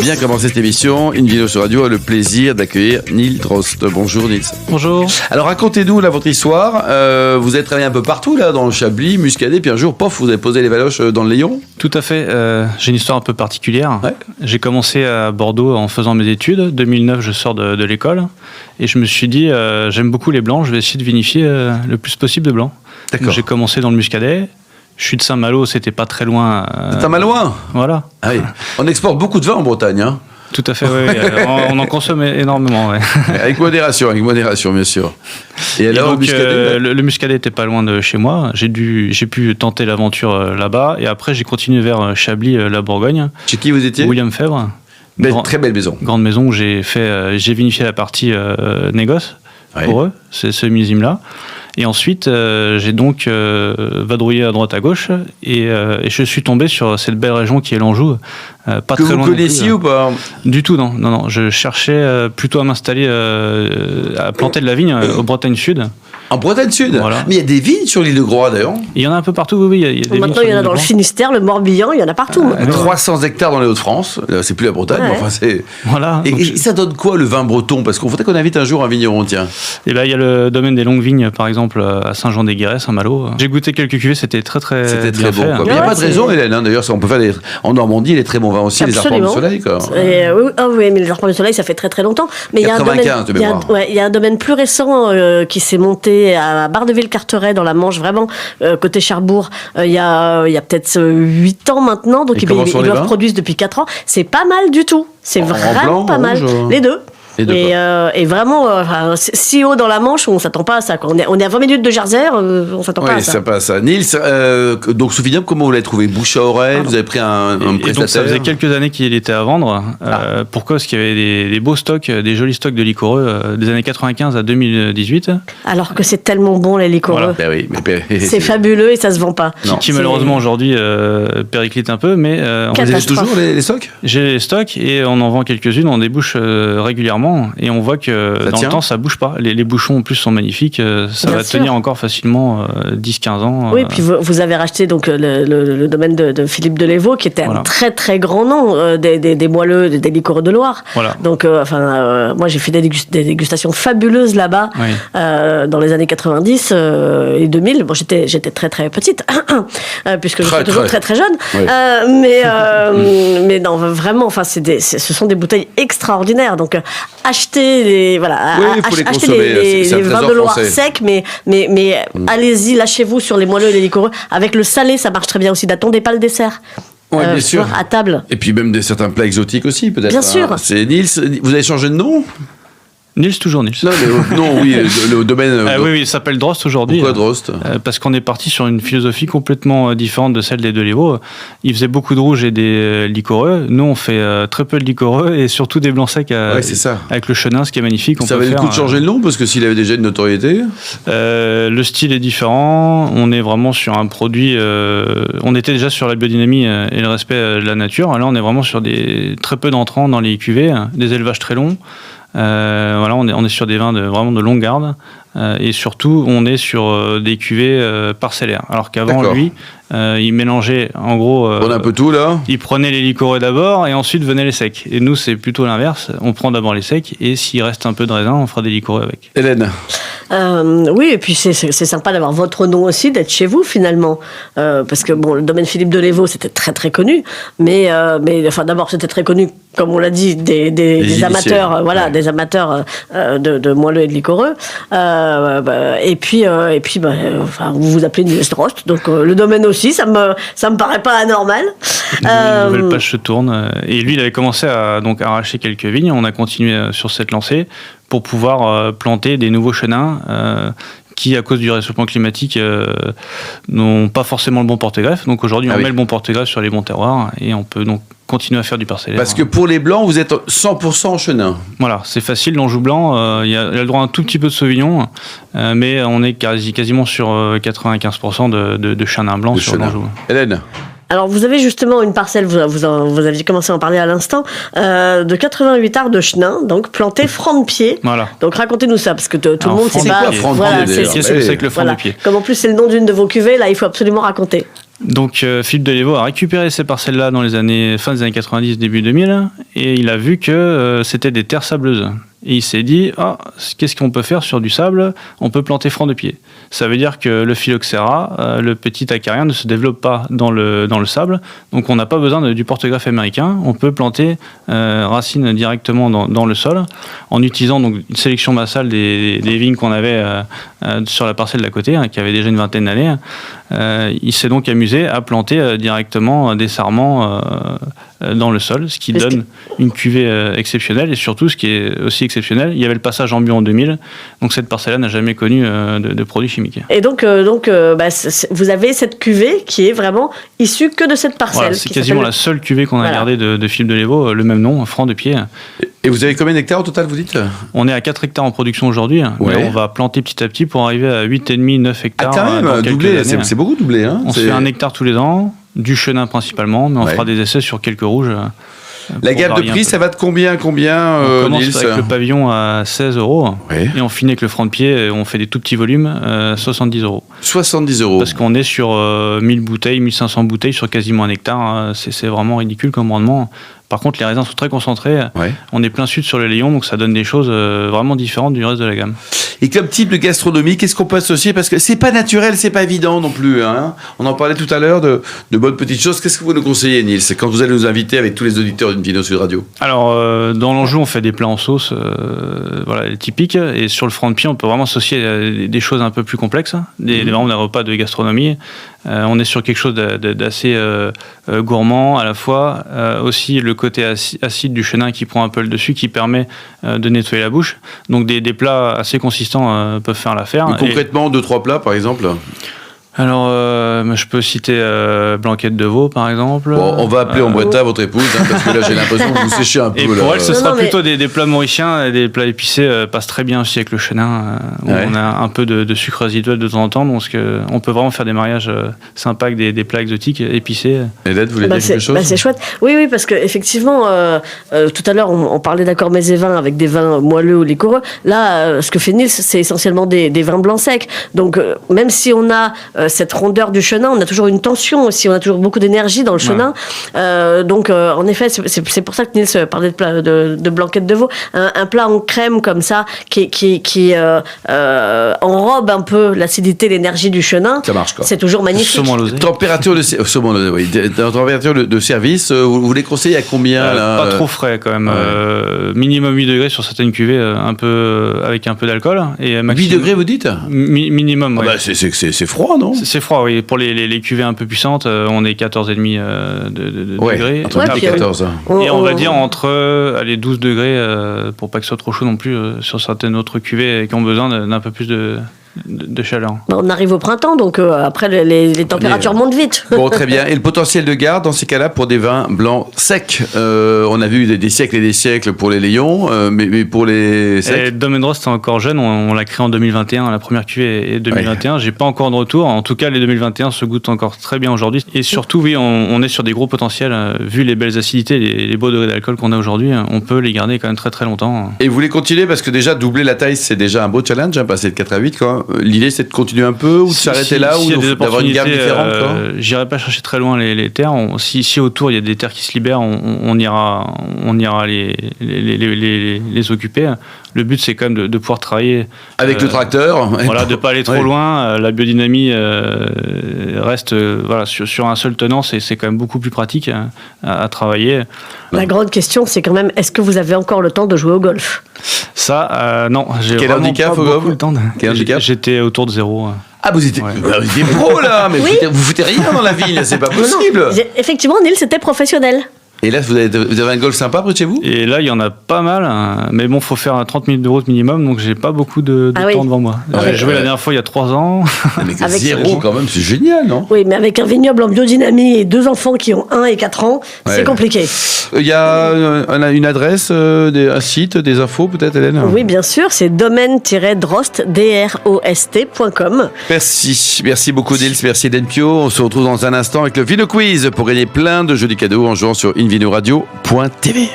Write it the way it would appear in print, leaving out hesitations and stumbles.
vient commencer cette émission. Une vidéo sur radio a le plaisir d'accueillir Neil Drost. Bonjour Neil. Bonjour. Alors racontez-nous là votre histoire. Vous avez travaillé un peu partout là, dans le Chablis, Muscadet, puis un jour, pof, vous avez posé les valoches dans le Léon. Tout à fait. J'ai une histoire un peu particulière. Ouais. J'ai commencé à Bordeaux en faisant mes études. 2009, je sors de l'école et je me suis dit, j'aime beaucoup les blancs, je vais essayer de vinifier le plus possible de blancs. D'accord. Donc, j'ai commencé dans le Muscadet. Je suis de Saint-Malo, c'était pas très loin. C'est un malouin. Voilà. Ah oui. On exporte beaucoup de vin en Bretagne, hein. Tout à fait, oui. On en consomme énormément, ouais. Avec modération, bien sûr. Et alors, donc, le Muscadet le Muscadet était pas loin de chez moi. J'ai pu tenter l'aventure là-bas. Et après, j'ai continué vers Chablis, la Bourgogne. Chez qui vous étiez? William Febvre. Très belle maison. Grande maison où j'ai vinifié la partie négoce pour eux, c'est ce millésime-là. Et ensuite, j'ai donc vadrouillé à droite à gauche et je suis tombé sur cette belle région qui est l'Anjou. Pas Que très vous loin connaissiez ou pas? Du tout, non. Je cherchais plutôt à m'installer, à planter de la vigne au Bretagne Sud. En Bretagne Sud. Voilà. Mais il y a des vignes sur l'île de Groix d'ailleurs. Il y en a un peu partout, oui. Il y a des Maintenant, il y en a dans le Finistère, le Morbihan, il y en a partout. 300 hectares dans les Hauts-de-France. C'est plus la Bretagne, mais enfin c'est. Voilà. Et ça donne quoi le vin breton? Parce qu'on faudrait qu'on invite un jour un vigneron, tiens. Et ben, il y a le domaine des longues vignes, par exemple, à Saint-Jean-des-Guérets, Saint-Malo. J'ai goûté quelques cuvées, c'était très C'était bien très bon. fait, Quoi. Mais il n'y a pas de raison, Hélène. Hein. D'ailleurs, on peut faire en Normandie, les très bons vins aussi, Absolument. les arpents du soleil. Quoi. Oui, mais les arpents du soleil, ça fait très très longtemps. Mais 95, il y a un domaine plus récent qui s'est monté à Bardeville-Carteret, dans la Manche, vraiment, côté Cherbourg, il y a peut-être 8 ans maintenant. Donc ils doivent produire depuis 4 ans. C'est pas mal du tout. C'est vraiment blanc, pas mal. Rouge, les deux. Et vraiment, si haut dans la Manche, on ne s'attend pas à ça. On est à 20 minutes de Jersey, on ne s'attend pas à ça. Oui, ça passe. Nils, donc Soufignoble, comment vous l'avez trouvé? Bouche à oreille, vous avez pris un prestataire? Donc ça faisait quelques années qu'il était à vendre. Pourquoi? Parce qu'il y avait des beaux stocks, des jolis stocks de liquoreux des années 95 à 2018. Alors que c'est tellement bon les liquoreux. Voilà. Ben oui, c'est fabuleux et ça se vend pas. Qui malheureusement aujourd'hui périclite un peu, mais vous avez toujours les stocks? J'ai les stocks et on en vend quelques-unes, on débouche régulièrement. Et on voit que dans le temps, ça bouge pas. Les bouchons, en plus, sont magnifiques. Ça va tenir encore facilement 10-15 ans. Oui, puis vous avez racheté donc, le domaine de Philippe Delévaux, qui était un très, très grand nom des moelleux, des liquoreux de Loire. Voilà. Donc, moi, j'ai fait des dégustations fabuleuses là-bas dans les années 90 et 2000. Bon, j'étais très, très petite, puisque je suis toujours très, très jeune. Oui. Mais non, vraiment, ce sont des bouteilles extraordinaires. Donc, acheter les vins de Loire secs, mais allez-y, lâchez-vous sur les moelleux et les liquoreux. Avec le salé, ça marche très bien aussi. N'attendez pas le dessert. Bien sûr. À table. Et puis même certains plats exotiques aussi, peut-être. Bien sûr. C'est Nils. Vous avez changé de nom? Nils, toujours Nils. Non, oui, le domaine. Oui, il s'appelle Drost aujourd'hui. Pourquoi Drost? Parce qu'on est parti sur une philosophie complètement différente de celle des Delévaux. Ils faisaient beaucoup de rouges et des liquoreux. Nous, on fait très peu de liquoreux et surtout des blancs secs c'est ça. avec le chenin, ce qui est magnifique. Ça valait le coup de changer le nom parce que s'il avait déjà une notoriété. Le style est différent. On est vraiment sur un produit. On était déjà sur la biodynamie et le respect de la nature. Là, on est vraiment sur très peu d'entrants dans les cuvées, des élevages très longs. On est sur des vins vraiment de longue garde et surtout on est sur des cuvées parcellaires. Alors qu'avant lui, il mélangeait en gros. On a un peu tout là. Il prenait les liquoreux d'abord et ensuite venaient les secs. Et nous c'est plutôt l'inverse. On prend d'abord les secs et s'il reste un peu de raisin, on fera des liquoreux avec. Hélène. Oui, et puis c'est sympa d'avoir votre nom aussi, d'être chez vous finalement, parce que le domaine Philippe Delévaux c'était très très connu, mais d'abord c'était très connu, comme on l'a dit, des amateurs, des amateurs de moelleux et de liquoreux, et puis vous vous appelez Nils Drost, donc le domaine aussi, ça me paraît pas anormal. Une nouvelle page se tourne, et lui il avait commencé à arracher quelques vignes, on a continué sur cette lancée pour pouvoir planter des nouveaux chenins qui, à cause du réchauffement climatique, n'ont pas forcément le bon porte-greffe. Donc aujourd'hui, on met le bon porte-greffe sur les bons terroirs et on peut donc continuer à faire du parcellaire. Parce que pour les blancs, vous êtes 100% en chenin. Voilà, c'est facile. L'Anjou blanc, il y a le droit à un tout petit peu de Sauvignon, mais on est quasiment sur 95% de chenin blanc sur l'Anjou. Hélène. Alors, vous avez justement une parcelle, vous aviez commencé à en parler à l'instant, de 88 arts de chenin, donc planté franc de pied. Voilà. Donc, racontez-nous ça, parce que tout le monde ne sait pas. Franc de pied, qu'est-ce que c'est que le franc de pied? Comme en plus, c'est le nom d'une de vos cuvées, là, il faut absolument raconter. Donc Philippe Delévaux a récupéré ces parcelles-là dans fin des années 90, début 2000, et il a vu que c'était des terres sableuses. Et il s'est dit, qu'est-ce qu'on peut faire sur du sable ? On peut planter franc de pied. Ça veut dire que le phylloxéra, le petit acarien, ne se développe pas dans le sable. Donc on n'a pas besoin du porte-greffe américain. On peut planter racines directement dans le sol en utilisant donc une sélection massale des vignes qu'on avait sur la parcelle d'à côté, qui avait déjà une vingtaine d'années. Il s'est donc amusé à planter directement des sarments dans le sol, ce qui donne une cuvée exceptionnelle. Et surtout, ce qui est aussi exceptionnel, il y avait le passage en bio en 2000, donc cette parcelle-là n'a jamais connu de produits chimiques. Et donc vous avez cette cuvée qui est vraiment issue que de cette parcelle. Voilà, c'est quasiment la seule cuvée qu'on a gardée de Philippe Delévaux, le même nom, franc de pied. Et vous avez combien d'hectares au total, vous dites ? On est à 4 hectares en production aujourd'hui, mais on va planter petit à petit pour arriver à 8,5-9 hectares. Ah, quand même, doublé, c'est beaucoup doublé. Hein, on se fait 1 hectare tous les ans, du chenin principalement, mais on fera des essais sur quelques rouges. La gamme de prix, ça va de combien On commence Nils avec le pavillon à 16 €, et on finit avec le franc de pied, on fait des tout petits volumes, 70 €. 70 €. Parce qu'on est sur 1000 bouteilles, 1500 bouteilles sur quasiment 1 hectare, c'est vraiment ridicule comme rendement. Par contre, les raisins sont très concentrés. On est plein sud sur le Léon, donc ça donne des choses vraiment différentes du reste de la gamme. Et comme type de gastronomie, qu'est-ce qu'on peut associer ? Parce que c'est pas naturel, c'est pas évident non plus. Hein. On en parlait tout à l'heure de bonnes petites choses. Qu'est-ce que vous nous conseillez, Nils, quand vous allez nous inviter avec tous les auditeurs d'Invino Sud Radio ? Alors, dans l'Anjou, on fait des plats en sauce, les typiques. Et sur le franc de pied, on peut vraiment associer des choses un peu plus complexes, vraiment des repas de gastronomie. On est sur quelque chose d'assez gourmand à la fois. Aussi le côté acide du chenin qui prend un peu le dessus, qui permet de nettoyer la bouche. Donc des plats assez consistants peuvent faire l'affaire. Mais concrètement, 2-3 plats par exemple ? Alors, je peux citer blanquette de veau, par exemple. Bon, on va appeler Ombretta, votre épouse, parce que là, j'ai l'impression que vous séchez un peu. Et pour elle, ce sera plutôt des plats mauriciens, et des plats épicés passent très bien aussi avec le chenin, où on a un peu de sucre résiduel de temps en temps, donc on peut vraiment faire des mariages sympas avec des plats exotiques, épicés. Edette, vous voulez dire quelque chose ? C'est chouette. Oui, parce qu'effectivement, tout à l'heure, on parlait d'accord mets et vins avec des vins moelleux ou liquoreux. Là, ce que fait Nils, c'est essentiellement des vins blancs secs. Donc, même si on a cette rondeur du chenin, on a toujours une tension aussi, on a toujours beaucoup d'énergie dans le chenin. Donc, en effet, c'est pour ça que Nils parlait de blanquette de veau. Un plat en crème comme ça, qui enrobe un peu l'acidité, l'énergie du chenin. Ça marche, quoi. C'est toujours magnifique. Température de service, vous voulez conseiller à combien là, pas trop frais quand même. Minimum 8 degrés sur certaines cuvées, avec un peu d'alcool. Et 8 degrés, vous dites ? Minimum, oui. C'est froid, non ? C'est froid, oui. Pour les cuvées un peu puissantes, on est 14,5 degrés. Entre 8 et 14. Et on va dire entre 12 degrés, pour pas que ce soit trop chaud non plus, sur certaines autres cuvées qui ont besoin d'un peu plus de chaleur. On arrive au printemps, donc après les températures montent vite. Bon, très bien. Et le potentiel de garde dans ces cas-là pour des vins blancs secs, on a vu des siècles et des siècles pour les Léons, mais pour les secs. Domaine Drost, c'est encore jeune, on l'a créé en 2021, la première cuvée est 2021. J'ai pas encore de retour. En tout cas, les 2021 se goûtent encore très bien aujourd'hui. Et surtout, oui, on est sur des gros potentiels. Vu les belles acidités, les beaux degrés d'alcool qu'on a aujourd'hui, on peut les garder quand même très très longtemps. Et vous voulez continuer parce que déjà doubler la taille, c'est déjà un beau challenge, passer de 4 à 8, quoi. L'idée, c'est de continuer un peu ou de s'arrêter là ou d'avoir une gamme différente, quoi. J'irai pas chercher très loin les terres. Si autour il y a des terres qui se libèrent, on ira les occuper. Le but, c'est quand même de pouvoir travailler avec le tracteur. Voilà, de pas aller trop loin. La biodynamie reste sur un seul tenant, c'est quand même beaucoup plus pratique à travailler. La grande question, c'est quand même, est-ce que vous avez encore le temps de jouer au golf ? Ça, non. J'ai Quel handicap pas beaucoup le temps. J'étais autour de 0. Ah, vous étiez pro là, mais vous foutez rien dans la ville, c'est pas possible. Non. Effectivement, Nils était professionnel. Et là, vous avez un golf sympa près de chez vous ? Et là, il y en a pas mal, mais bon, faut faire 30 minutes de route minimum, donc j'ai pas beaucoup de temps devant moi. J'ai joué la dernière fois il y a 3 ans. Mais avec 0 quand même, c'est génial, non ? Oui, mais avec un vignoble en biodynamie et 2 enfants qui ont 1 et 4 ans, c'est compliqué. Il y a une adresse, un site, des infos peut-être, Hélène ? Oui, bien sûr, c'est domaine-drost.com. Merci beaucoup Nils, merci Hélène Pio. On se retrouve dans un instant avec le Vino Quiz pour gagner plein de jolis cadeaux en jouant sur invinoradio.tv.